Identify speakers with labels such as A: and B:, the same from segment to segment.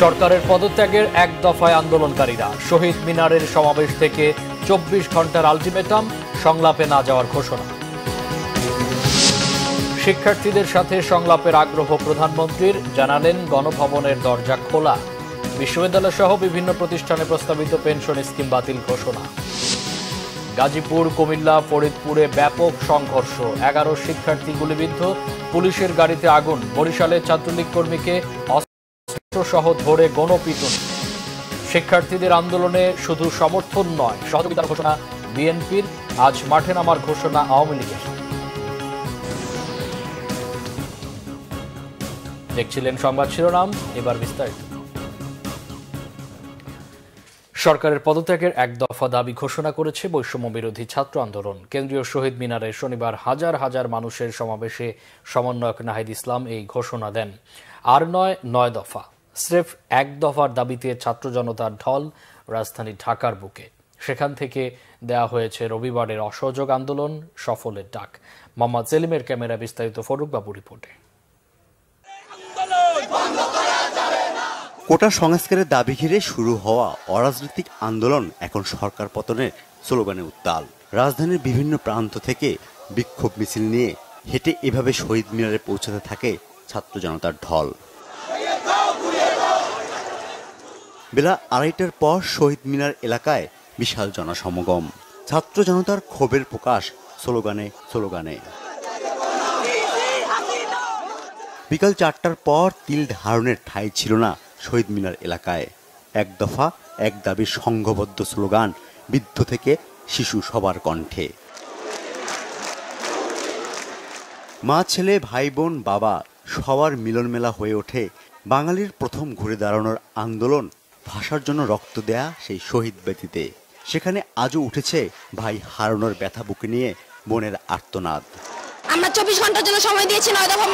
A: সরকারের পদত্যাগের এক দফায় আন্দোলনকারীরা শহীদ মিনারের সমাবেশ থেকে ২৪ ঘন্টার আলটিমেটাম, সংলাপে না যাওয়ার ঘোষণা। শিক্ষার্থীদের সাথে সংলাপের আগ্রহ প্রধানমন্ত্রীর, জানালেন গণভবনের দরজা খোলা। বিশ্ববিদ্যালয় সহ বিভিন্ন প্রতিষ্ঠানে প্রস্তাবিত পেনশন স্কিম বাতিল ঘোষণা। গাজীপুর, কুমিল্লা, ফরিদপুরে ব্যাপক সংঘর্ষ, ১১ শিক্ষার্থী গুলিবিদ্ধ, পুলিশের গাড়িতে আগুন। বরিশালে ছাত্রলীগ কর্মীকে অস্ত্রসহ ধরে গণপিটুনি। শিক্ষার্থীদের আন্দোলনে শুধু সমর্থন নয়, সহযোগিতার ঘোষণা বিএনপির। আজ মাঠে নামার ঘোষণা আওয়ামী লীগের। দেখছিলেন সংবাদ শিরোনাম, এবার বিস্তারিত। সরকারের পদত্যাগের এক দফা দাবি ঘোষণা করেছে বৈষম্য বিরোধী ছাত্র আন্দোলন। কেন্দ্রীয় শহীদ মিনারে শনিবার হাজার হাজার মানুষের সমাবেশে সমন্বয়ক নাহিদ ইসলাম এই ঘোষণা দেন। আর নয় ৯ দফা, স্রেফ এক দফার দাবিতে ছাত্র জনতার ঢল রাজধানী ঢাকার বুকে। সেখান থেকে দেয়া হয়েছে রবিবারের অসহযোগ আন্দোলন সফলের ডাক। মোহাম্মদ সেলিমের ক্যামেরা বিস্তারিত ফরুক বাবু রিপোর্টে।
B: কোটা সংস্কারের দাবি ঘিরে শুরু হওয়া অরাজনৈতিক আন্দোলন এখন সরকার পতনের স্লোগানে উত্তাল। রাজধানীর বিভিন্ন প্রান্ত থেকে বিক্ষোভ মিছিল নিয়ে হেঁটে এভাবে শহীদ মিনারে পৌঁছাতে থাকে ছাত্র জনতার ঢল। বেলা ২:৩০টার পর শহীদ মিনার এলাকায় বিশাল জনসমাগম। ছাত্র জনতার ক্ষোভের প্রকাশ স্লোগানে স্লোগানে। বিকাল ৪টার পর তিল ধারণের ঠাঁই ছিল না শহীদ মিনার এলাকায়। এক দফা এক দাবির সংঘবদ্ধ স্লোগান, বৃদ্ধ থেকে শিশু সবার কণ্ঠে। মা, ছেলে, ভাই, বোন, বাবা সবার মিলনমেলা হয়ে ওঠে বাঙালির প্রথম ঘুরে দাঁড়ানোর আন্দোলন, ভাষার জন্য রক্ত দেয়া সেই শহীদ বেদিতে। সেখানে আজও উঠেছে ভাই হারানোর ব্যথা বুকে নিয়ে বোনের আর্তনাদ।
C: আমরা ২৪ ঘন্টার জন্য সময় দিয়েছি ৯ দফা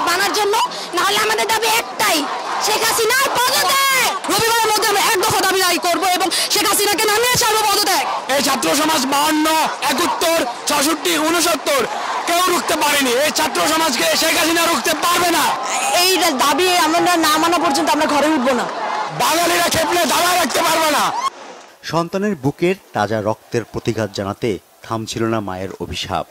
C: মানার জন্য, না হলে আমাদের দাবি একটাই, শেখ হাসিনার পদত্যাগ। রবিবারের মধ্যে আমরা এক দফা দাবি দায়ী করবো এবং শেখ হাসিনাকে নামিয়ে ছাড়বো পদত্যাগ।
D: এই ছাত্র সমাজ ৫২, ৭১, ৬৬, ৬৯ কেউ রুখতে পারেনি। এই ছাত্র সমাজকে শেখ হাসিনা রুখতে পারবে না।
C: এই দাবি আমরা না মানা পর্যন্ত আমরা ঘরে উঠবো না।
D: বাঙালিরা খেপলে দাঁড়ায় রাখতে পারবে না।
B: সন্তানের বুকের তাজা রক্তের প্রতিঘাত জানাতে থামছিল না মায়ের অভিশাপ।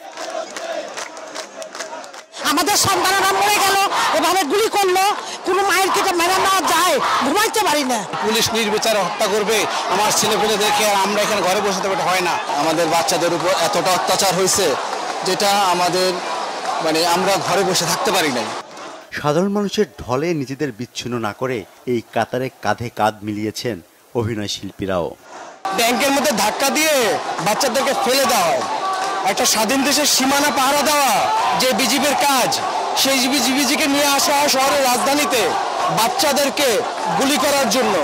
C: আমাদের সন্তানেরা মরে গেল, এভাবে গুলি করলো, কোনো মায়ের কেটে মেরে নেওয়া যায়, ঘুমাইতে পারি না।
D: পুলিশ নির্বিচারে হত্যা করবে আমার ছেলেপেলে দেখে, আর আমরা এখানে ঘরে বসে থাকতে হয় না। আমাদের বাচ্চাদের উপর এতটা অত্যাচার হয়েছে যেটা আমাদের আমরা ঘরে বসে থাকতে পারি নাই।
B: সাধারণ মানুষের ঢলে নিজেদের বিচ্ছিন্ন না করে এই কাতারে কাঁধে কাঁধ মিলিয়েছেন অভিনয় শিল্পীরাও।
D: ব্যাংকের মধ্যে ধাক্কা দিয়ে বাচ্চাদেরকে ফেলে দেওয়া হয়, একটা স্বাধীন দেশের সীমানা পাহারা দেওয়া যে বিজিবির কাজ, সেই বিজিবিকে নিয়ে আসা হয় শহরের রাজধানীতে বাচ্চাদেরকে গুলি করার জন্য।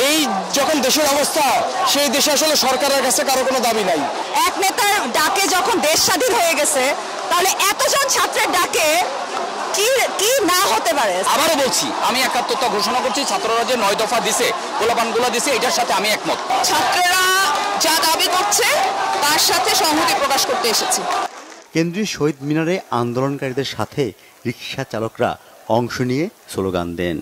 D: এই যখন দেশের অবস্থা, সেই দেশে আসলে সরকারের কাছে কারো কোনো দাবি নাই।
C: এক নেতার ডাকে যখন দেশ স্বাধীন হয়ে গেছে, তাহলে এতজন ছাত্রের ডাকে কি না হতে পারে।
E: আবারও বলছি, আমি একাত্মতা ঘোষণা করছি। ছাত্ররা যে ৯ দফা দিছে, গোলাপানগুলো দিছে, এটার সাথে আমি একমত।
C: ছাত্ররা যা দাবি করছে তার সাথে সংহতি প্রকাশ করতে এসেছি।
B: কেন্দ্রীয় শহীদ মিনারে আন্দোলনকারীদের সাথে রিকশা চালকরা অংশ নিয়ে স্লোগান দেন।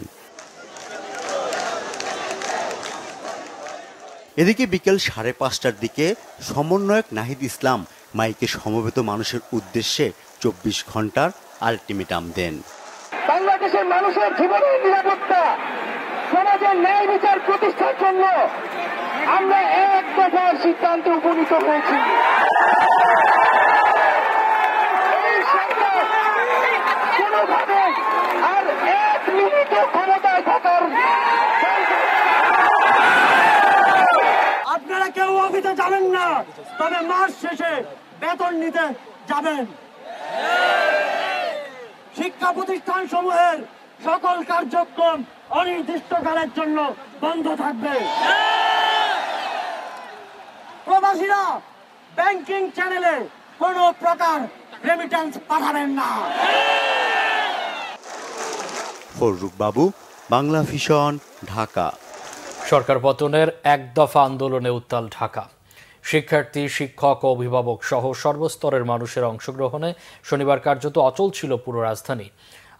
B: এদিকে বিকেল ৫:৩০টার দিকে সমন্বয়ক নাহিদ ইসলাম মাইকে সমবেত মানুষের উদ্দেশ্যে ২৪ ঘন্টার আলটিমেটাম দেন।
F: বাংলাদেশের মানুষের জীবনের নিরাপত্তা, সমাজের ন্যায় বিচার প্রতিষ্ঠার জন্য আমরা এক দফার সিদ্ধান্তে উপনীত হয়েছি। এই সরকার কোনোভাবে আর ১ মিনিটও ক্ষমতায় থাকার। আপনারা কেউ অফিসে যাবেন না, তবে মাস শেষে বেতন নিতে যাবেন। শিক্ষা প্রতিষ্ঠান সমূহের সকল কার্যক্রম অনির্দিষ্টকালের জন্য বন্ধ থাকবে। প্রবাসীরা ব্যাংকিং চ্যানেলে কোনো প্রকার রেমিটেন্স পাঠাবেন না।
B: ফরুক বাবু, বাংলা ভিশন, ঢাকা।
A: সরকার পতনের এক দফা আন্দোলনে উত্তাল ঢাকা। শিক্ষার্থী, শিক্ষক ও অভিভাবক সহ সর্বস্তরের মানুষের অংশগ্রহণে শনিবার কার্যত অচল ছিল পুরো রাজধানী।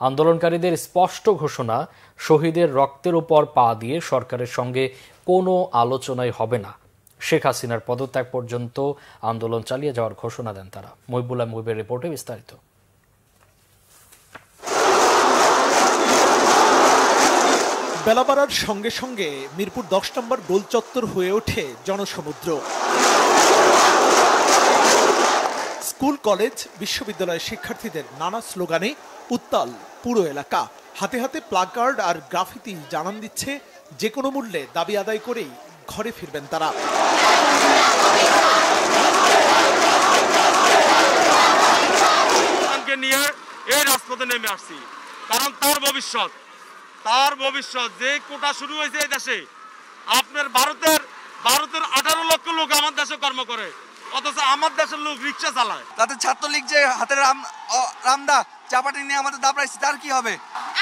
A: আন্দোলনকারীদের স্পষ্ট ঘোষণা, শহীদের রক্তের উপর পা দিয়ে সরকারের সঙ্গে কোনো আলোচনাই হবে না। শেখ হাসিনার পদত্যাগ পর্যন্ত আন্দোলন চালিয়ে যাওয়ার ঘোষণা দেন তারা। মহিবুল্লাহ মুহিবের রিপোর্টে বিস্তারিত।
G: বেলা বাড়ার সঙ্গে সঙ্গে মিরপুর 10 নম্বর গোল চত্বর হয়ে ওঠে জনসমুদ্র। স্কুল, কলেজ, বিশ্ববিদ্যালয়ের শিক্ষার্থীদের নানা স্লোগানে উত্তাল পুরো এলাকা। হাতে হাতে প্লাকার্ড আর গ্রাফিতি জানান দিচ্ছে যে কোনো মূল্যে দাবি আদায় করেই ঘরে ফিরবেন তারা।
H: নিয়ে এই রাজপথে নেমে আসছি, কারণ তার ভবিষ্যৎ যে কোটা শুরু হয়েছে এই দেশে, আপনার ভারতের 18 লক্ষ লোক আমার দেশে কর্ম করে, অথচ আমার দেশের লোক রিক্সা চালায়।
I: তাতে ছাত্রলীগ যে হাতের রামদা চাপাটি নিয়ে আমাদের দাবড়াইছে, তার কি হবে?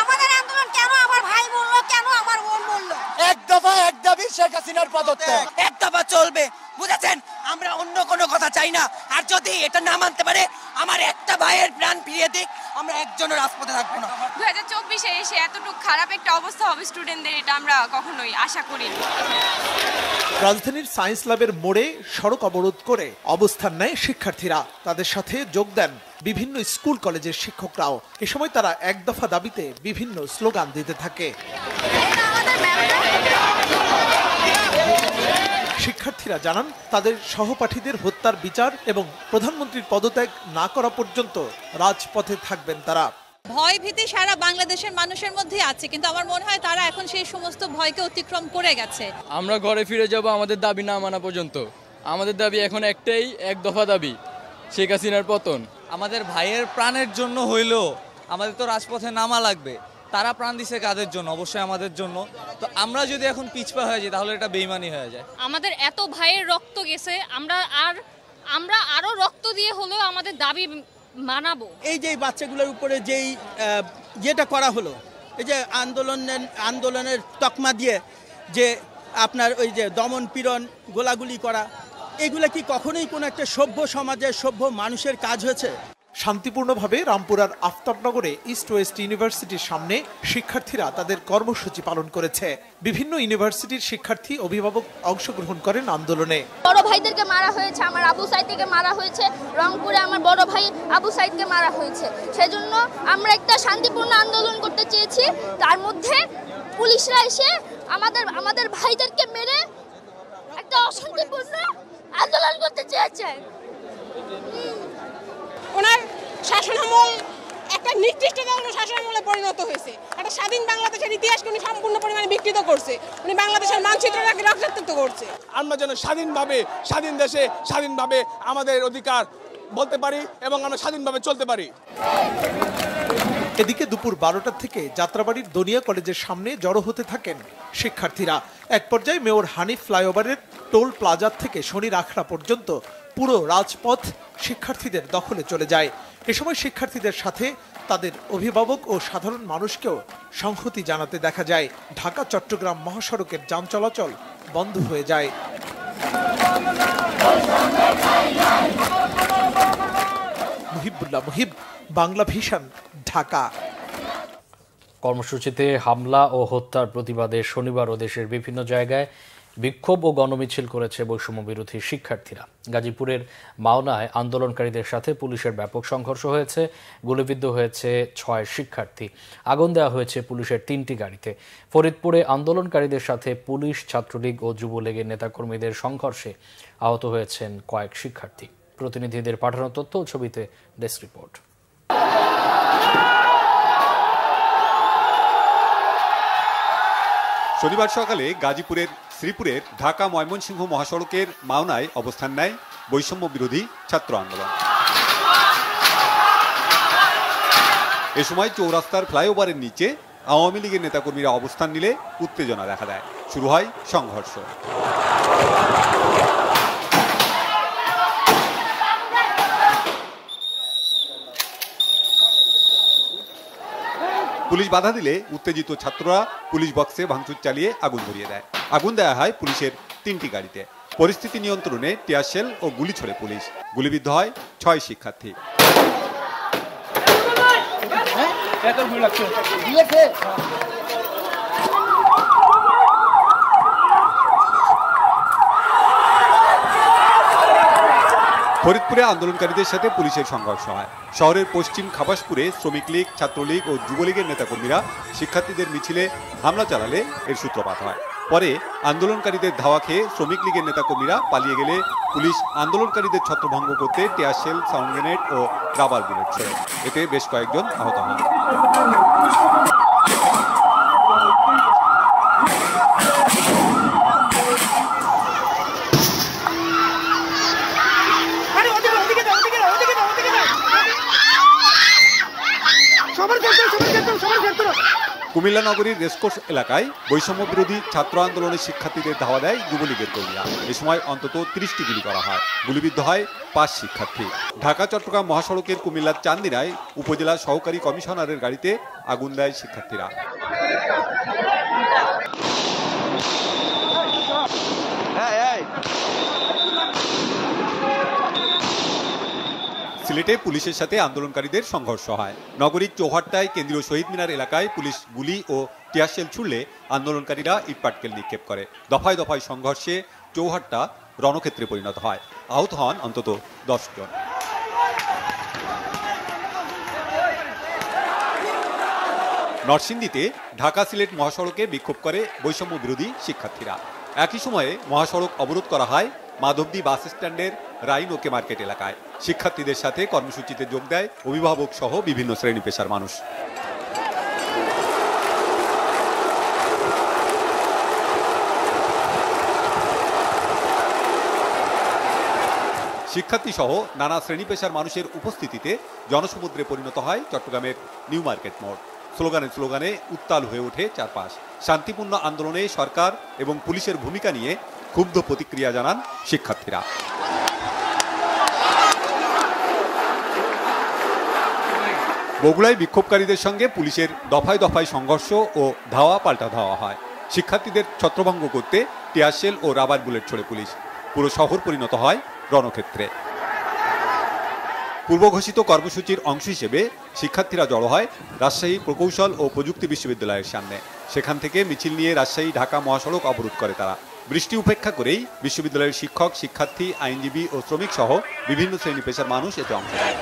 C: আমাদের আন্দোলন কেন আমার ভাই বললো, কেন আমার বোন বললো?
I: এক দফা এক দাবি শেখ হাসিনার পদত্যাগ।
J: এক দফা চলবে, বুঝেছেন? আমরা অন্য কোনো কথা চাই না। আর যদি এটা না মানতে পারে, আমার একটা ভাইয়ের প্রাণ ফিরিয়ে দিক, আমরা একজনের রাজপথে থাকবো না।
C: 2024-এ এসে এতটুকু খারাপ একটা অবস্থা হবে স্টুডেন্টদের, এটা আমরা কখনোই আশা করিনি।
G: রাজধানীর সায়েন্স ল্যাবের মোড়ে সড়ক অবরোধ করে অবস্থান নেয় শিক্ষার্থীরা। তাদের সাথে যোগ দেন বিভিন্ন স্কুল কলেজের শিক্ষকরাও। এ সময় তারা এক দফা দাবিতে বিভিন্ন স্লোগান দিতে থাকে। শিক্ষার্থীরা জানান, তাদের সহপাঠীদের হত্যার বিচার এবং প্রধানমন্ত্রীর পদত্যাগ না করা পর্যন্ত রাজপথে থাকবেন তারা।
K: ভয় ভীতি সারা বাংলাদেশের মানুষের মধ্যে আছে, কিন্তু আমার মনে হয় তারা এখন সেই সমস্ত ভয়কে অতিক্রম করে গেছে।
L: আমরা ঘরে ফিরে যাব আমাদের দাবি না মানা পর্যন্ত। আমাদের দাবি এখন একটাই, এক দফা দাবি, শেখ হাসিনার পতন।
I: আমাদের ভাইয়ের প্রাণের জন্য হইলেও আমাদের তো রাজপথে নামা লাগবে। তারা প্রাণ দিছে কাদের জন্য? অবশ্যই আমাদের জন্য। তো আমরা যদি এখন পিছপা হয়ে যাই, তাহলে এটা বেইমানি হয়ে যায়।
K: আমাদের এত ভাইয়ের রক্ত গেছে, আমরা আরো রক্ত দিয়ে হলেও আমাদের দাবি মানাবো।
J: এই যে বাচ্চাগুলোর উপরে যেই যেটা করা হলো, এই যে আন্দোলনের তকমা দিয়ে যে আপনার ওই যে দমন পীড়ন, গোলাগুলি করা, এগুলো কি কখনোই কোনো একটা সভ্য সমাজের সভ্য মানুষের কাজ হয়েছে?
G: শান্তিপূর্ণভাবে রামপুরার আফতাবনগরে ইস্ট ওয়েস্ট ইউনিভার্সিটির সামনে শিক্ষার্থীরা তাদের কর্মসূচি পালন করেছে। বিভিন্ন ইউনিভার্সিটির শিক্ষার্থী, অভিভাবক অংশগ্রহণ করেন আন্দোলনে।
C: বড় ভাইদেরকে মারা হয়েছে, আমার আবু সাইদকে মারা হয়েছে, রংপুরে আমার বড় ভাই আবু সাইদকে মারা হয়েছে। সেজন্য আমরা একটা শান্তিপূর্ণ আন্দোলন করতে চেয়েছি। তার মধ্যে পুলিশরা এসে আমাদের ভাইদেরকে মেরে একটা অশান্তিপূর্ণ আন্দোলন করতে চেয়েছে।
K: ওনার শাসনামল একটা নির্দিষ্ট ধরনের শাসনামলে পরিণত হয়েছে। একটা স্বাধীন বাংলাদেশের ইতিহাসকে উনি সম্পূর্ণ পরিমাণে বিকৃত করছে। উনি বাংলাদেশের মানচিত্রটাকে রক্ষাত্মক করছে।
H: আমরা যেন স্বাধীন দেশে স্বাধীনভাবে আমাদের অধিকার বলতে পারি এবং আমরা স্বাধীনভাবে চলতে পারি।
G: এদিকে দুপুর 12টা থেকে যাত্রাবাড়ির দনিয়া কলেজের সামনে জড়ো হতে থাকেন শিক্ষার্থীরা। এক পর্যায়ে মেয়র হানিফ ফ্লাইওভারের টোল প্লাজা থেকে শনির আখড়া পর্যন্ত পুরো রাজপথ শিক্ষার্থীদের দখলে চলে যায়। এ সময় শিক্ষার্থীদের সাথে তাদের অভিভাবক ও সাধারণ মানুষকেও সংহতি জানাতে দেখা যায়। ঢাকা চট্টগ্রাম মহাসড়কের যান চলাচল বন্ধ হয়ে যায়। মুহিবুল্লাহ মুহিব, বাংলা ভিশন, ঢাকা।
A: কর্মসূচিতে হামলা ও হত্যার প্রতিবাদে শনিবারও দেশের বিভিন্ন জায়গায় বিক্ষোভ ও গণমিছিল করেছে বৈষম্য বিরোধী শিক্ষার্থীরা। গাজীপুরের মাওনায় আন্দোলনকারীদের সাথে পুলিশের ব্যাপক সংঘর্ষ হয়েছে। গুলিবিদ্ধ হয়েছে 6 শিক্ষার্থী। আগুন দেওয়া হয়েছে পুলিশের 3টি গাড়িতে। ফরিদপুরে আন্দোলনকারীদের সাথে পুলিশ, ছাত্রলীগ ও যুবলীগের নেতাকর্মীদের সংঘর্ষে আহত হয়েছেন কয়েক শিক্ষার্থী। প্রতিনিধিদের পাঠানো তথ্য ও ছবিতে ডেস্ক রিপোর্ট।
M: শনিবার সকালে গাজীপুরের শ্রীপুরের ঢাকা ময়মনসিংহ মহাসড়কের মাওনায় অবস্থান নেয় বৈষম্য বিরোধী ছাত্র আন্দোলন। এ সময় চৌরাস্তার ফ্লাইওভারের নিচে আওয়ামী লীগের নেতাকর্মীরা অবস্থান নিলে উত্তেজনা দেখা দেয়। শুরু হয় সংঘর্ষ। পুলিশ বাধা দিলে উত্তেজিত ছাত্ররা পুলিশ বক্সে ভাঙচুর চালিয়ে আগুন ধরিয়ে দেয়। আগুন দেওয়া হয় পুলিশের 3টি গাড়িতে। পরিস্থিতি নিয়ন্ত্রণে টিয়ারশেল ও গুলি ছোড়ে পুলিশ। গুলিবিদ্ধ হয় 6 শিক্ষার্থী। ফরিদপুরে আন্দোলনকারীদের সাথে পুলিশের সংঘর্ষ হয়। শহরের পশ্চিম খাবাসপুরে শ্রমিক লীগ, ছাত্রলীগ ও যুবলীগের নেতাকর্মীরা শিক্ষার্থীদের মিছিলে হামলা চালালে এর সূত্রপাত হয়। পরে আন্দোলনকারীদের ধাওয়া খেয়ে শ্রমিক লীগের নেতাকর্মীরা পালিয়ে গেলে পুলিশ আন্দোলনকারীদের ছত্রভঙ্গ করতে টিয়ার শেল, সাউন্ড গ্রেনেড ও রাবার বুলেট ছোড়ে। এতে বেশ কয়েকজন আহত হন। কুমিল্লা নগরীর রেসকোর্স এলাকায় বৈষম্য বিরোধী ছাত্র আন্দোলনের শিক্ষার্থীদের ধাওয়া দেয় যুবলীগের কর্মীরা। এ সময় অন্তত 30টি গুলি করা হয়। গুলিবিদ্ধ হয় 5 শিক্ষার্থী। ঢাকা চট্টগ্রাম মহাসড়কের কুমিল্লার চান্দিনায় উপজেলা সহকারী কমিশনারের গাড়িতে আগুন দেয় শিক্ষার্থীরা। সিলেটে পুলিশের সাথে আন্দোলনকারীদের সংঘর্ষ হয়। নগরীর চৌহাট্টায় কেন্দ্রীয় শহীদ মিনার এলাকায় পুলিশ গুলি ও টিয়ারশেল ছুড়লে আন্দোলনকারীরা ইটপাটকেল নিক্ষেপ করে। দফায় দফায় সংঘর্ষে চৌহাট্টা রণক্ষেত্রে পরিণত হয়। আহত হন অন্তত 10 জন। নরসিংদীতে ঢাকা সিলেট মহাসড়কে বিক্ষোভ করে বৈষম্য বিরোধী শিক্ষার্থীরা। একই সময়ে মহাসড়ক অবরোধ করা হয় মাধবদী বাস স্ট্যান্ডের রাইন ওকে মার্কেট এলাকায়। শিক্ষার্থীদের সাথে কর্মসূচিতে যোগ দেয় অভিভাবক সহ বিভিন্ন শ্রেণী পেশার মানুষ। শিক্ষার্থী সহ নানা শ্রেণী পেশার মানুষের উপস্থিতিতে জনসমুদ্রে পরিণত হয় চট্টগ্রামের নিউ মার্কেট মোড়। স্লোগানে স্লোগানে উত্তাল হয়ে ওঠে চারপাশ। শান্তিপূর্ণ আন্দোলনে সরকার এবং পুলিশের ভূমিকা নিয়ে ক্ষুব্ধ প্রতিক্রিয়া জানান শিক্ষার্থীরা। বগুড়ায় বিক্ষোভকারীদের সঙ্গে পুলিশের দফায় দফায় সংঘর্ষ ও ধাওয়া পাল্টা ধাওয়া হয়। শিক্ষার্থীদের ছত্রভঙ্গ করতে টিয়ারশেল ও রাবার বুলেট ছোড়ে পুলিশ। পুরো শহর পরিণত হয় রণক্ষেত্রে। পূর্বঘোষিত কর্মসূচির অংশ হিসেবে শিক্ষার্থীরা জড়ো হয় রাজশাহী প্রকৌশল ও প্রযুক্তি বিশ্ববিদ্যালয়ের সামনে। সেখান থেকে মিছিল নিয়ে রাজশাহী ঢাকা মহাসড়ক অবরোধ করে তারা। বৃষ্টি উপেক্ষা করেই বিশ্ববিদ্যালয়ের শিক্ষক, শিক্ষার্থী, আইনজীবী ও শ্রমিক সহ বিভিন্ন শ্রেণী পেশার মানুষ এতে অংশ নেয়।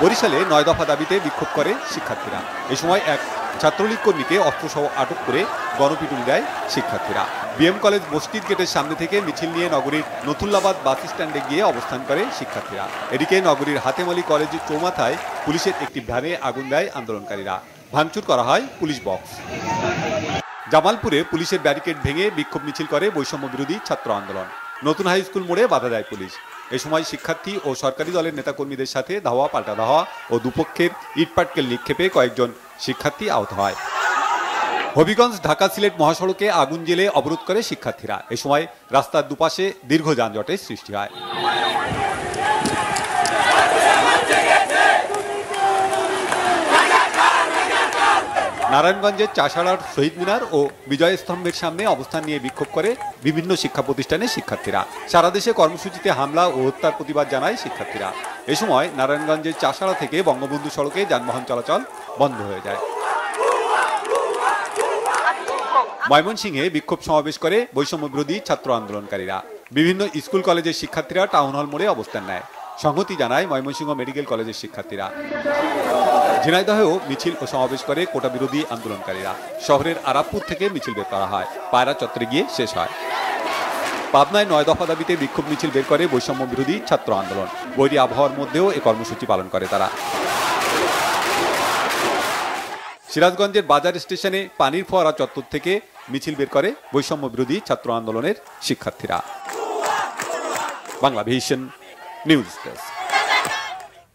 M: বরিশালে 9 দফা দাবিতে বিক্ষোভ করে শিক্ষার্থীরা। এ সময় এক ছাত্রলীগ কর্মীকে অস্ত্রসহ আটক করে গণপিটুনি দেয় শিক্ষার্থীরা। বিএম কলেজ মসজিদ গেটের সামনে থেকে মিছিল নিয়ে নগরীর নথুল্লাবাদ বাস স্ট্যান্ডে গিয়ে অবস্থান করে শিক্ষার্থীরা। এদিকে নগরীর হাতেমালি কলেজের চৌমাথায় পুলিশের একটি ভ্যানে আগুন দেয় আন্দোলনকারীরা। ভাঙচুর করা হয় পুলিশ বক্স। জামালপুরে পুলিশের ব্যারিকেড ভেঙে বিক্ষোভ মিছিল করে বৈষম্য বিরোধী ছাত্র আন্দোলন। নতুন হাই স্কুল মোড়ে বাধা দেয় পুলিশ। এ সময় শিক্ষার্থী ও সরকারি দলের নেতাকর্মীদের সাথে ধাওয়া পাল্টা ধাওয়া ও দুপক্ষের ইটপাটকেল নিক্ষেপে কয়েকজন শিক্ষার্থী আহত হয়। হবিগঞ্জ ঢাকা সিলেট মহাসড়কে আগুন জ্বেলে অবরোধ করে শিক্ষার্থীরা। এ সময় রাস্তার দুপাশে দীর্ঘ যানজটের সৃষ্টি হয়। নারায়ণগঞ্জের চাষাড়ার শহীদ মিনার ও বিজয় স্তম্ভের সামনে অবস্থান নিয়ে বিক্ষোভ করে বিভিন্ন শিক্ষা প্রতিষ্ঠানের শিক্ষার্থীরা। সারা দেশে কর্মসূচিতে হামলা ও হত্যার প্রতিবাদ জানায় শিক্ষার্থীরা। এ সময় নারায়ণগঞ্জের চাষাড়া থেকে বঙ্গবন্ধু সড়কে যানবাহন চলাচল বন্ধ হয়ে যায়। ময়মনসিংহে বিক্ষোভ সমাবেশ করে বৈষম্য বিরোধী ছাত্র আন্দোলনকারীরা। বিভিন্ন স্কুল কলেজের শিক্ষার্থীরা টাউন হল মোড়ে অবস্থান নেয়। সংহতি জানায় ময়মনসিংহ মেডিকেল কলেজের শিক্ষার্থীরা। ঝিনাইদহেও মিছিল ও সমাবেশ করে কোটা বিরোধী আন্দোলনকারীরা। শহরের আরাবপুর থেকে মিছিল বের করা হয়, পায়রা চত্বরে গিয়ে শেষ হয়। পাবনায় 9 দফা দাবিতে বিক্ষোভ মিছিল বের করে বৈষম্য বিরোধী ছাত্র আন্দোলন। বৈরী আবহাওয়ার মধ্যেও এ কর্মসূচি পালন করে তারা। সিরাজগঞ্জের বাজার স্টেশনে পানির ফোয়ারা চত্বর থেকে মিছিল বের করে বৈষম্য বিরোধী ছাত্র আন্দোলনের শিক্ষার্থীরা। Bangla vision news desk.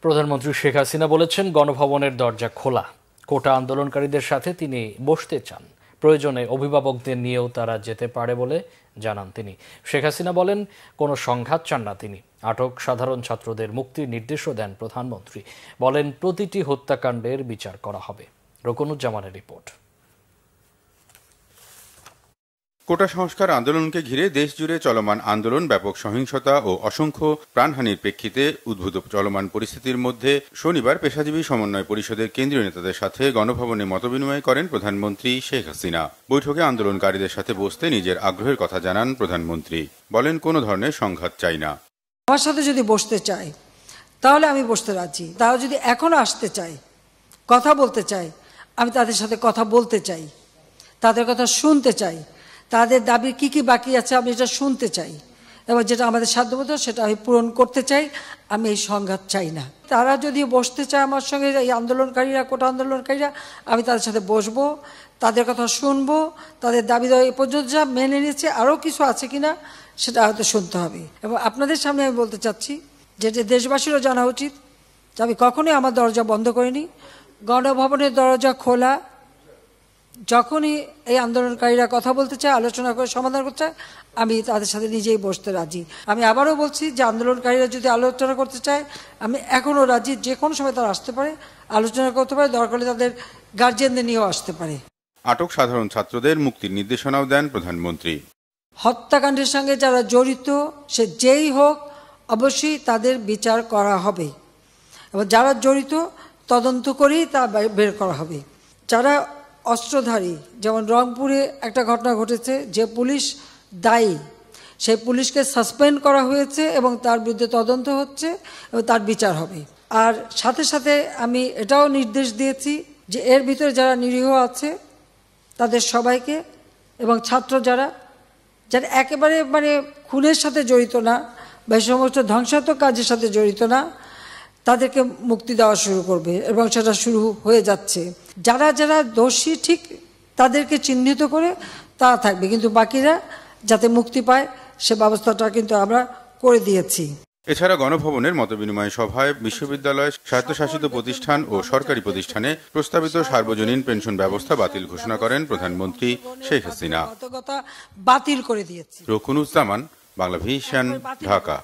A: প্রধানমন্ত্রী শেখ হাসিনা বলেছেন, গণভবনের দরজা খোলা। কোটা আন্দোলনকারীদের সাথে তিনি বসতে চান। প্রয়োজনে অভিভাবকদের নিয়েও তারা যেতে পারে বলে জানান তিনি। শেখ হাসিনা বলেন, কোনো সংঘাত চান না তিনি। আটক সাধারণ ছাত্রদের মুক্তির নির্দেশও দেন প্রধানমন্ত্রী। বলেন, প্রতিটি হত্যাকাণ্ডের বিচার করা হবে। রকনুজ্জামানের রিপোর্ট।
N: কোটা সংস্কার আন্দোলনকে ঘিরে দেশজুড়ে চলমান আন্দোলন, ব্যাপক সহিংসতা ও অসংখ্য প্রাণহানির প্রেক্ষিতে উদ্ভূত চলমান পরিস্থিতির মধ্যে শনিবার পেশাজীবী সমন্বয় পরিষদের কেন্দ্রীয় নেতাদের সাথে গণভবনে মতবিনিময় করেন প্রধানমন্ত্রী শেখ হাসিনা। বৈঠকে আন্দোলনকারীদের সাথে বসতে নিজের আগ্রহের কথা জানান প্রধানমন্ত্রী। বলেন, কোনো ধরনের সংঘাত চাই না।
O: আমার সাথে যদি বসতে চায় তাহলে আমি বসতে রাজি। তারা যদি এখনো আসতে চায়, কথা বলতে চায়, আমি তাদের সাথে কথা বলতে চাই, তাদের কথা শুনতে চাই, তাদের দাবি কি কি বাকি আছে আমি এটা শুনতে চাই, এবং যেটা আমাদের সাধ্যমতো সেটা আমি পূরণ করতে চাই। আমি এই সংঘাত চাই না। তারা যদি বসতে চায় আমার সঙ্গে, এই আন্দোলনকারীরা, কোটা আন্দোলনকারীরা, আমি তাদের সাথে বসবো, তাদের কথা শুনবো, তাদের দাবি দেওয়া এ পর্যন্ত যা মেনে নিয়েছে আরও কিছু আছে কিনা সেটা হয়তো শুনতে হবে। এবং আপনাদের সামনে আমি বলতে চাচ্ছি যেটা দেশবাসীরও জানা উচিত যে আমি কখনোই আমার দরজা বন্ধ করিনি। গণভবনের দরজা খোলা। যখনই এই আন্দোলনকারীরা কথা বলতে চায়, আলোচনা করে সমাধান করতে চায়, আমি তাদের সাথে নিজেই বসতে রাজি। আমি আবারও বলছি যে আন্দোলনকারীরা যদি আলোচনা করতে চায়, আমি এখনও রাজি। যে কোনো সময় তারা আসতে পারে, আলোচনা করতে পারে, দরকার হলে তাদের গার্জিয়ানদের নিয়েও আসতে পারে।
N: আটক সাধারণ ছাত্রদের মুক্তির নির্দেশনাও দেন প্রধানমন্ত্রী।
O: হত্যাকাণ্ডের সঙ্গে যারা জড়িত, সে যেই হোক, অবশ্যই তাদের বিচার করা হবে, এবং যারা জড়িত তদন্ত করেই তা বের করা হবে। যারা অস্ত্রধারী, যেমন রংপুরে একটা ঘটনা ঘটেছে, যে পুলিশ দায়ী সেই পুলিশকে সাসপেন্ড করা হয়েছে এবং তার বিরুদ্ধে তদন্ত হচ্ছে এবং তার বিচার হবে। আর সাথে সাথে আমি এটাও নির্দেশ দিয়েছি যে এর ভিতরে যারা নিরীহ আছে তাদের সবাইকে, এবং ছাত্র যারা একেবারে খুনের সাথে জড়িত না বা এই সমস্ত ধ্বংসাত্মক কাজের সাথে জড়িত না, তাদেরকে মুক্তি দেওয়া শুরু করবে, এবং সেটা শুরু হয়ে যাচ্ছে। যারা যারা দোষী ঠিক তাদেরকে চিহ্নিত করে তারা থাকবে, কিন্তু বাকিরা যাতে মুক্তি পায় সে ব্যবস্থাটা কিন্তু আমরা করে দিয়েছি।
N: এছাড়া গণভবনের মতবিনিময় সভায় বিশ্ববিদ্যালয়, স্বায়ত্তশাসিত প্রতিষ্ঠান ও সরকারি প্রতিষ্ঠানে প্রস্তাবিত সার্বজনীন পেনশন ব্যবস্থা বাতিল ঘোষণা করেন প্রধানমন্ত্রী শেখ হাসিনা।
O: বাতিল করে দিয়েছি।
N: রকুনুজ্জামান, বাংলা ভিশন, ঢাকা।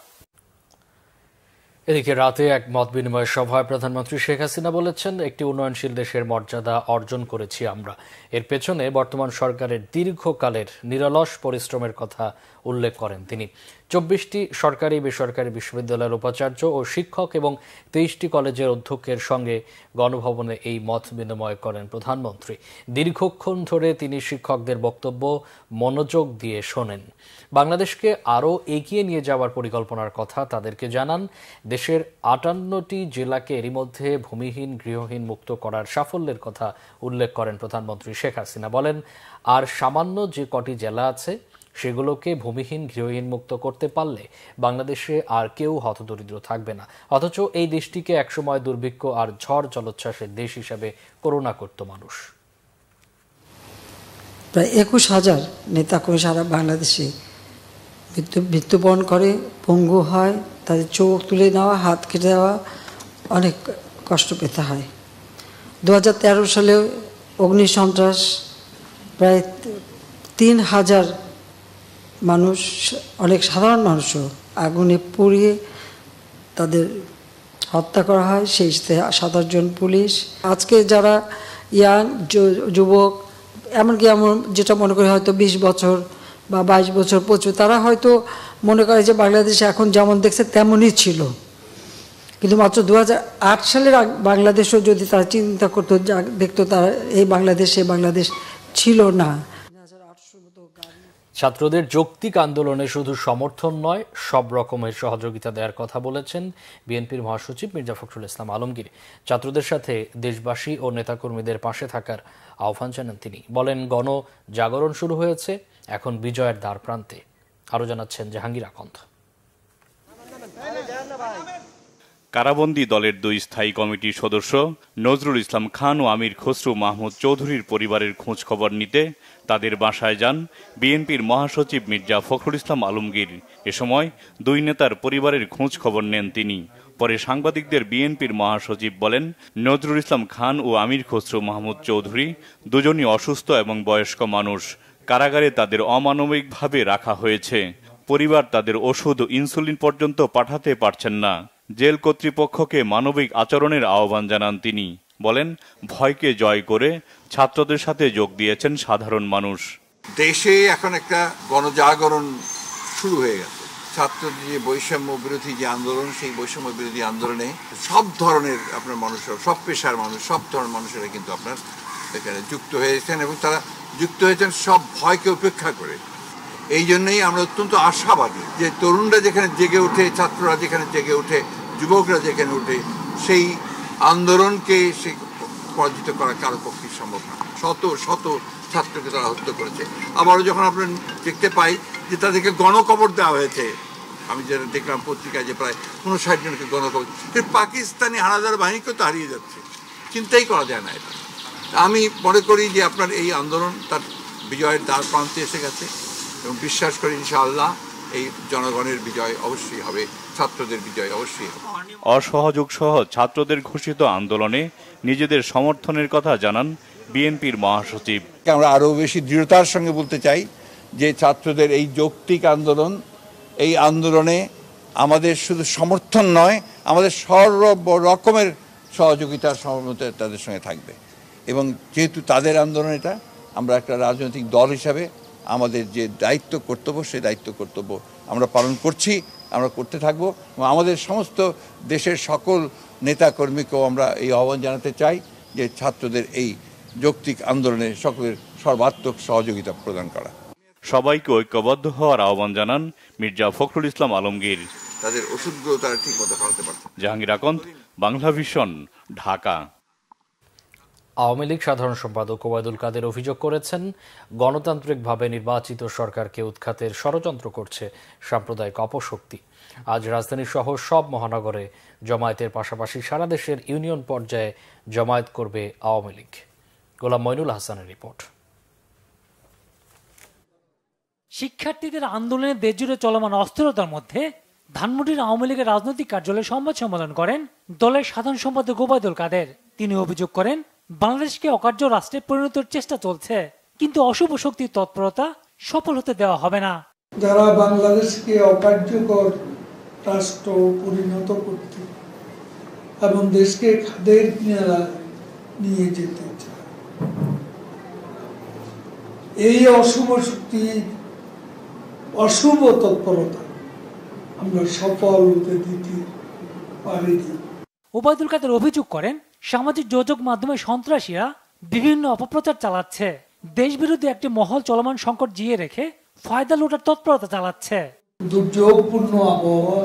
A: এদিকে রাতে এক মত বিনিময় সভায় প্রধানমন্ত্রী শেখ হাসিনা বলেছেন, একটি উন্নয়নশীল দেশের মর্যাদা অর্জন করেছি আমরা। এর পেছনে বর্তমান সরকারের দীর্ঘকালের নিরলস পরিশ্রমের কথা উল্লেখ করেন তিনি। 24টি সরকারি বেসরকারি বিশ্ববিদ্যালয়ের উপাচার্য ও শিক্ষক এবং 23টি কলেজের অধ্যক্ষের সঙ্গে গণভবনে এই মত বিনিময় করেন প্রধানমন্ত্রী। দীর্ঘক্ষণ ধরে তিনি শিক্ষকদের বক্তব্য মনোযোগ দিয়ে শোনেন। বাংলাদেশকে আরও এগিয়ে নিয়ে যাওয়ার পরিকল্পনার কথা তাদেরকে জানান। দেশের 58টি জেলাকে এরই মধ্যে ভূমিহীন, গৃহহীন মুক্ত করার সাফল্যের কথা উল্লেখ করেন প্রধানমন্ত্রী শেখ হাসিনা। বলেন, আর সামান্য যে কটি জেলা আছে সেগুলোকে ভূমিহীন, গৃহহীন মুক্ত করতে পারলে বাংলাদেশে আর কেউ হতদরিদ্র থাকবে না। অথচ এই দেশটিকে একসময় দুর্ভিক্ষ আর ঝড় জলোচ্ছ্বাসের দেশ হিসাবে করুণা করত মানুষ।
O: প্রায় 21,000 নেতাকর্মী সারা বাংলাদেশে মৃত্যুবরণ করে, পঙ্গু হয়, তাদের চোখ তুলে নেওয়া, হাত কেটে দেওয়া, অনেক কষ্ট পেতে হয়। 2013 সালে অগ্নিসন্ত্রাস, প্রায় 3,000 মানুষ, অনেক সাধারণ মানুষও আগুনে পুড়িয়ে তাদের হত্যা করা হয়, সেই 27 জন পুলিশ। আজকে যারা ইয়াং যুবক, এমনকি যেটা মনে করি হয়তো 20 বছর বা 22 বছর 25, তারা হয়তো মনে করে যে বাংলাদেশ এখন যেমন দেখছে তেমনই ছিল, কিন্তু মাত্র 2008 সালের বাংলাদেশও যদি তারা চিন্তা করতো, দেখতো তারা এই বাংলাদেশ ছিল না।
A: ছাত্রদের যৌক্তিক আন্দোলনে শুধু সমর্থন নয়, সব রকমের সহযোগিতা দেওয়ার কথা বলেছেন বিএনপির মহাসচিব মির্জা ফখরুল ইসলাম আলমগীর। ছাত্রদের সাথে দেশবাসী ও নেতাকর্মীদের পাশে থাকার আহ্বান জানান তিনি। বলেন, গণ জাগরণ শুরু হয়েছে, এখন বিজয়ের দ্বার প্রান্তে। আরও জানাচ্ছেন জাহাঙ্গীর আকন্দ।
P: কারাবন্দী দলের 2 স্থায়ী কমিটির সদস্য নজরুল ইসলাম খান ও আমির খসরু মাহমুদ চৌধুরীর পরিবারের খোঁজ খবর নিতে তাদের বাসায় যান বিএনপির মহাসচিব মির্জা ফখরুল ইসলাম আলমগীর। এ সময় 2 নেতার পরিবারের খোঁজ খবর নেন তিনি। পরে সাংবাদিকদের বিএনপির মহাসচিব বলেন, নজরুল ইসলাম খান ও আমির খসরু মাহমুদ চৌধুরী দুজনই অসুস্থ এবং বয়স্ক মানুষ। কারাগারে তাদের অমানবিকভাবে রাখা হয়েছে। পরিবার তাদের ওষুধ ও ইনসুলিন পর্যন্ত পাঠাতে পারছেন না। জেল কর্তৃপক্ষকে মানবিক আচরণের আহ্বান জানান তিনি। বলেন, ভয়কে জয় করে ছাত্রদের সাথে যোগ দিয়েছেন সাধারণ মানুষ।
Q: দেশে এখন একটা গণজাগরণ শুরু হয়ে গেছে। ছাত্রদের যে বৈষম্য বিরোধী যে আন্দোলন, সেই বৈষম্য বিরোধী আন্দোলনে সব ধরনের আপনার মানুষরা, সব পেশার মানুষ, সব ধরনের মানুষেরা কিন্তু আপনার এখানে যুক্ত হয়েছেন এবং তারা যুক্ত হয়েছেন সব ভয়কে উপেক্ষা করে। এই জন্যই আমরা অত্যন্ত আশাবাদী যে তরুণরা যেখানে জেগে ওঠে, ছাত্ররা যেখানে জেগে ওঠে, যুবকরা যেখানে ওঠে, সেই আন্দোলনকে সে পরাজিত করা কারো পক্ষে সম্ভব না। শত শত ছাত্রকে তারা হত্যা করেছে। আবারও যখন আমরা দেখতে পাই যে তাদেরকে গণকবর দেওয়া হয়েছে, আমি যেটা দেখলাম পত্রিকায় যে প্রায় 59 জনকে গণকবর, পাকিস্তানি হানাদার বাহিনীকেও তো হারিয়ে যাচ্ছে, চিন্তাই করা যায় না এটা। আমি মনে করি যে আপনার এই আন্দোলন তার বিজয়ের দ্বার প্রান্তে এসে গেছে এবং বিশ্বাস করি ইনশাআল্লাহ এই জনগণের বিজয় অবশ্যই হবে, ছাত্রদের বিজয় অবশ্যই হবে।
P: অসহযোগ সহ ছাত্রদের ঘোষিত আন্দোলনে নিজেদের সমর্থনের কথা জানান বিএনপির মহাসচিব।
R: আমরা আরও বেশি দৃঢ়তার সঙ্গে বলতে চাই যে ছাত্রদের এই যৌক্তিক আন্দোলন, এই আন্দোলনে আমাদের শুধু সমর্থন নয়, আমাদের সর্ব রকমের সহযোগিতার সহমত তাদের সঙ্গে থাকবে। এবং যেহেতু তাদের আন্দোলন এটা, আমরা একটা রাজনৈতিক দল হিসাবে আমাদের যে দায়িত্ব কর্তব্য, সেই দায়িত্ব কর্তব্য আমরা পালন করছি, আমরা করতে থাকবো। এবং আমাদের সমস্ত দেশের সকল নেতাকর্মীকেও আমরা এই আহ্বান জানাতে চাই যে ছাত্রদের এই যৌক্তিক আন্দোলনে সকলের সর্বাত্মক সহযোগিতা প্রদান করা।
P: সবাইকে ঐক্যবদ্ধ হওয়ার আহ্বান জানান মির্জা ফখরুল ইসলাম আলমগীর।
Q: তাদের ওষুধগুলো তারা ঠিক মতো খাওয়াতে পারছে।
P: জাহাঙ্গীর আকন্দ, বাংলা ভিশন, ঢাকা।
A: আওয়ামী লীগ সাধারণ সম্পাদক ওবায়দুল কাদের অভিযোগ করেছেন, গণতান্ত্রিকভাবে নির্বাচিত সরকারকে উৎখাতের ষড়যন্ত্র করছে সাম্প্রদায়িক অপশক্তি। আজ রাজধানী সহ সব মহানগরে জমায়েতের পাশাপাশি সারা দেশের ইউনিয়ন পর্যায়ে জমায়েত করবে আওয়ামী লীগ। গোলাম মইনুল হাসানের রিপোর্ট।
S: শিক্ষার্থীদের আন্দোলনে দেশজুড়ে চলমান অস্থিরতার মধ্যে ধানমন্ডির আওয়ামী লীগের রাজনৈতিক কার্যালয়ে সংবাদ সম্মেলন করেন দলের সাধারণ সম্পাদক ওবায়দুল কাদের। তিনি অভিযোগ করেন, বাংলাদেশকে অকার্য রাষ্ট্রে পরিণতের চেষ্টা চলছে, কিন্তু অশুভ শক্তির তৎপরতা সফল হতে দেওয়া হবে না।
T: যারা বাংলাদেশকে অকার্যকর রাষ্ট্র পরিণত করতে এবং দেশকে খাদের কিনারা নিয়ে যেতে চায়, এই অশুভ শক্তির অশুভ তৎপরতা আমরা সফল হতে দিতে পারিনি।
S: ওবায়দুল কাদের অভিযোগ করেন, সামাজিক যোগাযোগ মাধ্যমে সন্ত্রাসীরা বিভিন্ন অপপ্রচার চালাচ্ছে, দেশবিরোধী একটি মহল চলমান সংকট জিয়ে রেখে ফায়দা লুটার তৎপরতা চালাচ্ছে।
T: দুর্যোগপূর্ণ আবহাওয়া,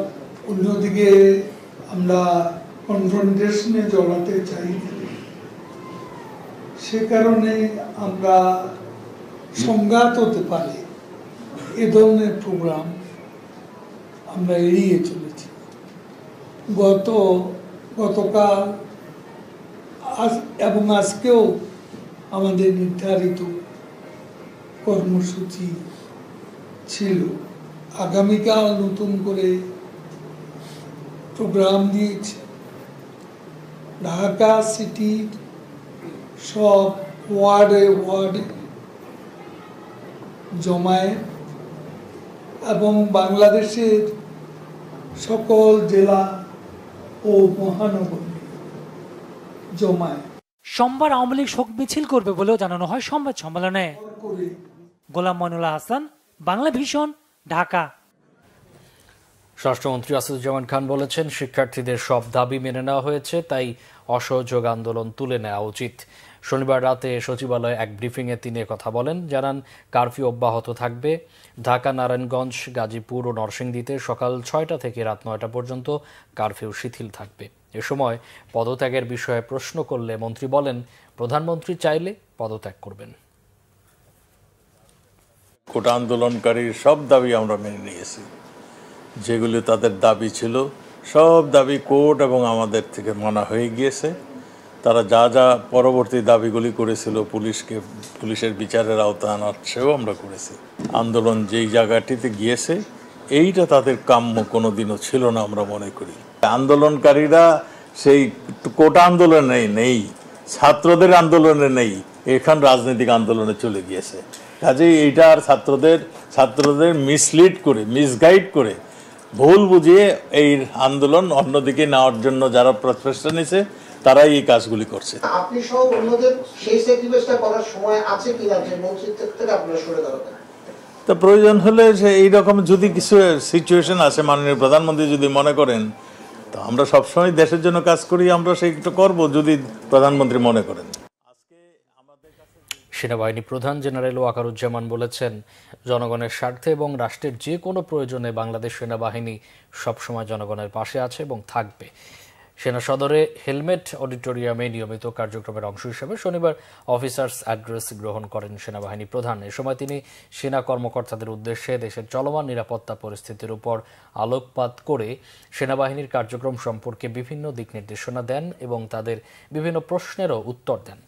T: অন্যদিকে আমরা কনফ্রন্টেশনে জড়াতে চাই, সে কারণে আমরা সংঘাত হতে পারে এ ধরনের প্রোগ্রাম আমরা এড়িয়ে চলেছি। গতকাল এবং আজকেও আমাদের নির্ধারিত কর্মসূচি ছিল। আগামীকাল নতুন করে প্রোগ্রাম দিয়েছে। ঢাকা সিটির সব ওয়ার্ডে জমায়েত এবং বাংলাদেশের সকল জেলা ও মহানগরী জমায়েত।
S: সোমবার আওয়ামী লীগ শোক মিছিল করবে বলেও জানানো হয় সংবাদ সম্মেলনে। গোলাম মইনুল হাসান, বাংলা ভিশন, ঢাকা।
A: স্বরাষ্ট্রমন্ত্রী আসাদুজ্জামান খান বলেছেন, শিক্ষার্থীদের সব দাবি মেনে নেওয়া হয়েছে, তাই অসহযোগ আন্দোলন তুলে নেওয়া উচিত। শনিবার রাতে সচিবালয়ে এক ব্রিফিংয়ে তিনি কথা বলেন, জানান কারফিউ অব্যাহত থাকবে। ঢাকা, নারায়ণগঞ্জ, গাজীপুর ও নরসিংদীতে সকাল 6টা থেকে রাত 9টা পর্যন্ত কারফিউ শিথিল থাকবে। এ সময় পদত্যাগের বিষয়ে প্রশ্ন করলে মন্ত্রী বলেন, প্রধানমন্ত্রী চাইলে পদত্যাগ করবেন।
U: কোটা আন্দোলনকারীর সব দাবি আমরা মেনে নিয়েছি, যেগুলি তাদের দাবি ছিল সব দাবি কোর্ট এবং আমাদের থেকে মানা হয়ে গিয়েছে। তারা যা যা পরবর্তী দাবিগুলি করেছিল, পুলিশের বিচারের আওতায় আনার সেও আমরা করেছি। আন্দোলন যেই জায়গাটিতে গিয়েছে, এইটা তাদের কাম্য কোনো দিনও ছিল না আমরা মনে করি। আন্দোলনকারীরা সেই কোটা আন্দোলনে নেই, ছাত্রদের আন্দোলনে নেই, এখন রাজনৈতিক আন্দোলনে চলে গিয়েছে। কাজেই এইটা আর ছাত্রদের মিসলিড করে, মিসগাইড করে, ভুল বুঝিয়ে এই আন্দোলন অন্যদিকে নেওয়ার জন্য যারা প্রচেষ্টা নিয়েছে তারাই এই কাজগুলি করছে।
D: আপনি সহ অন্যদের সেই স্যাক্রিফাইসটা করার সময় আছে কিনা যে মন্ত্রিত্ব থেকে আপনারা সরে দাঁড়াবেন?
U: তা প্রয়োজন হলে এইরকম যদি কিছু সিচুয়েশন আছে, মাননীয় প্রধানমন্ত্রী যদি মনে করেন, তো আমরা সবসময় দেশের জন্য কাজ করি, আমরা সেইটা করব যদি প্রধানমন্ত্রী মনে করেন।
A: সেনাবাহিনী প্রধান জেনারেল ওয়াকারুজ্জামান বলেছেন, জনগণের স্বার্থে এবং রাষ্ট্রের যে কোনো প্রয়োজনে বাংলাদেশ সেনাবাহিনী সবসময় জনগণের পাশে আছে এবং থাকবে। সেনা সদরে হেলমেট অডিটোরিয়ামে নিয়মিত কার্যক্রমের অংশ হিসেবে শনিবার অফিসার্স অ্যাড্রেস গ্রহণ করেন সেনাবাহিনী প্রধান। এ সময় তিনি সেনা কর্মকর্তাদের উদ্দেশ্যে দেশের চলমান নিরাপত্তা পরিস্থিতির উপর আলোকপাত করে সেনাবাহিনীর কার্যক্রম সম্পর্কে বিভিন্ন দিক নির্দেশনা দেন এবং তাদের বিভিন্ন প্রশ্নেরও উত্তর দেন।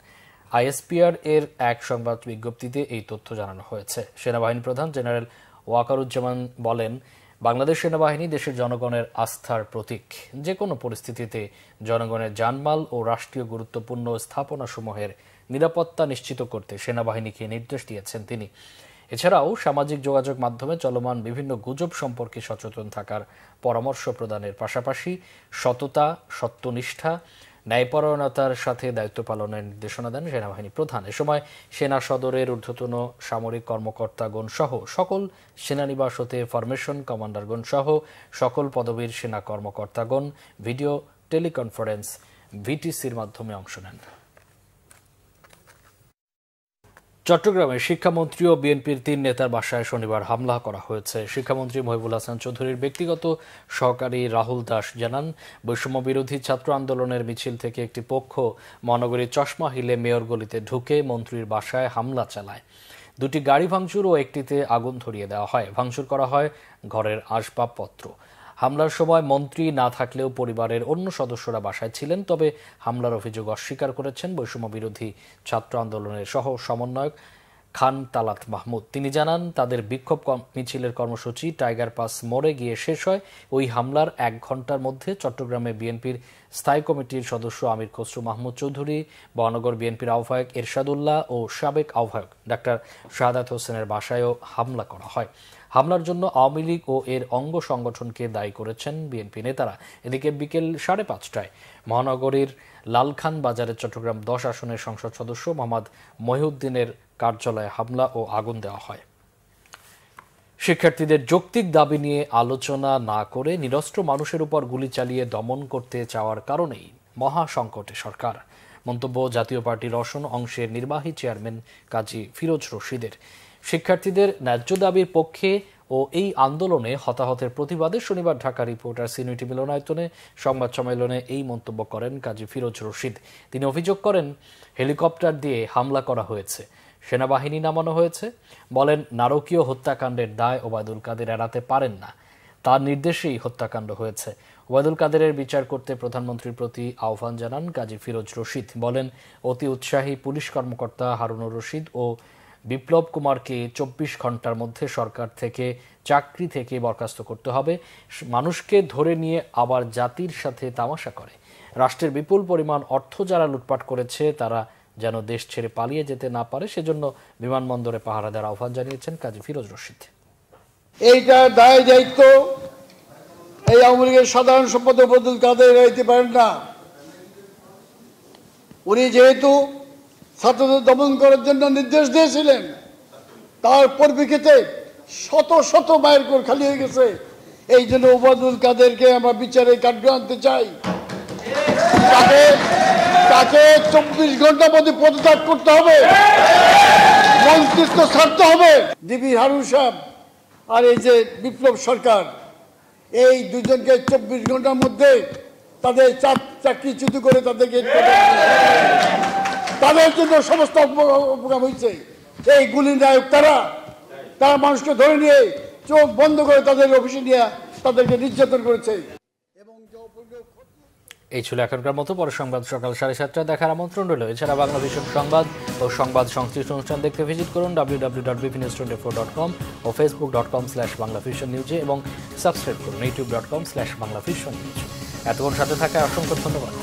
A: আইএসপিআর এর এক সংবাদ বিজ্ঞপ্তিতে এই তথ্য জানানো হয়েছে। সেনাবাহিনী প্রধান জেনারেল ওয়াকারুজ্জামান বলেন, বাংলাদেশ সেনাবাহিনী দেশের জনগণের আস্থার প্রতীক। যে কোনো পরিস্থিতিতে জনগণের জানমাল ও রাষ্ট্রীয় গুরুত্বপূর্ণ স্থাপনাসমূহের নিরাপত্তা নিশ্চিত করতে সেনাবাহিনীকে নির্দেশ দিয়েছেন তিনি। এছাড়াও সামাজিক যোগাযোগ মাধ্যমে চলমান বিভিন্ন গুজব সম্পর্কে সচেতন থাকার পরামর্শ প্রদানের পাশাপাশি সততা, সত্যনিষ্ঠা, ন্যায়পরায়ণতার সাথে দায়িত্ব পালনের নির্দেশনা দেন সেনাবাহিনী প্রধান। এ সময় সেনা সদরের ঊর্ধ্বতন সামরিক কর্মকর্তাগণ সহ সকল সেনানিবাস হতে ফরমেশন কমান্ডারগণ সহ সকল পদবীর সেনা কর্মকর্তাগণ ভিডিও টেলিকনফারেন্স ভিটিসির মাধ্যমে অংশ নেন। চট্টগ্রামে শিক্ষামন্ত্রী ও বিএনপির 3 নেতার বাসায় শনিবার হামলা করা হয়েছে। শিক্ষামন্ত্রী মহিবুল হাসান চৌধুরীর ব্যক্তিগত সহকারী রাহুল দাস জানান, বৈষম্য বিরোধী ছাত্র আন্দোলনের মিছিল থেকে একটি পক্ষ মহানগরীর চশমা হিলে মেয়র গলিতে ঢুকে মন্ত্রীর বাসায় হামলা চালায়। 2টি গাড়ি ভাঙচুর ও একটিতে আগুন ধরিয়ে দেওয়া হয়। ভাঙচুর করা হয় ঘরের আসবাবপত্র। হামলার সময় মন্ত্রী না থাকলেও পরিবারের অন্য সদস্যরা বাসায় ছিলেন। তবে হামলার অভিযোগ অস্বীকার করেছেন বৈষম্য বিরোধী ছাত্র আন্দোলনের সহ সমন্বয়ক খান তালাত মাহমুদ। তিনি জানান, তাদের বিক্ষোভ মিছিলের কর্মসূচি টাইগার পাস মোড়ে গিয়ে শেষ হয়। ওই হামলার 1 ঘণ্টার মধ্যে চট্টগ্রামে বিএনপির স্থায়ী কমিটির সদস্য আমির খসরু মাহমুদ চৌধুরী, মহানগর বিএনপির আহ্বায়ক এরশাদুল্লাহ ও সাবেক আহ্বায়ক ডাক্তার শাহাদাত হোসেনের বাসায়ও হামলা করা হয়। হামলার জন্য আওয়ামী লীগ ও এর অঙ্গ সংগঠনকে দায়ী করেছেন বিএনপি নেতারা। এদিকে বিকেল 5:30টায় মহানগরীর লালখান বাজারে চট্টগ্রাম 10 আসনের সংসদ সদস্য মোহাম্মদ মহিউদ্দিনের কার্যালয়ে হামলা ও আগুন দেওয়া হয়। শিক্ষার্থীদের যৌক্তিক দাবি নিয়ে আলোচনা না করে নিরস্ত্র মানুষের উপর গুলি চালিয়ে দমন করতে চাওয়ার কারণেই মহা সংকটে সরকার। মন্তব্য জাতীয় পার্টির রসন অংশের নির্বাহী চেয়ারম্যান কাজী ফিরোজ রশিদের। শিক্ষার্থীদের ন্যায্য দাবির পক্ষে ও এই আন্দোলনে হতাহতের প্রতিবাদে শনিবার ঢাকা রিপোর্টার্স ইউনিটি মিলনায়তনে সংবাদ সম্মেলনে এই মন্তব্য করেন কাজী ফিরোজ রশিদ। তিনি অভিযোগ করেন, হেলিকপ্টার দিয়ে হামলা করা হয়েছে, সেনাবাহিনী নামানো হয়েছে। বলেন, নারকীয় হত্যাকাণ্ডের দায় ওবায়দুল কাদের এড়াতে পারেন না, তার নির্দেশেই হত্যাকাণ্ড হয়েছে। ওবায়দুল কাদেরের বিচার করতে প্রধানমন্ত্রীর প্রতি আহ্বান জানান কাজী ফিরোজ রশিদ। বলেন, অতি উৎসাহী পুলিশ কর্মকর্তা হারুনুর রশিদ ও বিপ্লব কুমারকে 24 ঘন্টার মধ্যে সরকার থেকে চাকরি থেকে বরখাস্ত করতে হবে। মানুষকে ধরে নিয়ে আবার জাতির সাথে তামাশা করে। রাষ্ট্রের বিপুল পরিমাণ অর্থ যারা লুটপাট করেছে তারা যেন দেশ ছেড়ে পালিয়ে যেতে না পারে, সেজন্য বিমানবন্দরে পাহারা দেওয়ার আহ্বান জানিয়েছেন কাজী ফিরোজ রশিদ।
V: এইটা দায় দায়িত্ব এই আওয়ামী লীগের সাধারণ সম্পাদক ওবায়দুল কাদের দিতে পারেন না। উনি যেহেতু ছাত্রদের দমন করার জন্য নির্দেশ দিয়েছিলেন, তার পরিপ্রেক্ষিতে শত শত মায়ের কোল খালি হয়ে গেছে। এই জন্য ওবায়দুল কাদেরকে আমরা বিচারে কাঠগড়ায় আনতে চাই। তাকে 24 ঘন্টার মধ্যে পদত্যাগ করতে হবে, মন্ত্রিত্ব ছাড়তে হবে। ডিবি হারুন সাহেব আর এই যে বিপ্লব সরকার, এই দুজনকে 24 ঘন্টার মধ্যে তাদের চাকরিচ্যুত করে তাদের জন্য সমস্ত উপকার হয়েছে। এই গুলি নায়ক তারা মানুষকে ধরে নিয়ে চোখ বন্ধ করে তাদের অফিসে নিয়ে তাদেরকে নির্যাতন করেছে।
A: এই ছিল এখনকার মতো। পরে সংবাদ সকাল 7:30টায় দেখার আমন্ত্রণ রইল। এছাড়া বাংলা ভিশন সংবাদ ও সংবাদ সংশ্লিষ্ট অনুষ্ঠান দেখতে ভিজিট করুন www.bpnews24.com ও facebook.com/banglavisionnews এবং সাবস্ক্রাইব করুন youtube.com/banglavisionnews। এতক্ষণ সাথে থাকায় অসংখ্য ধন্যবাদ।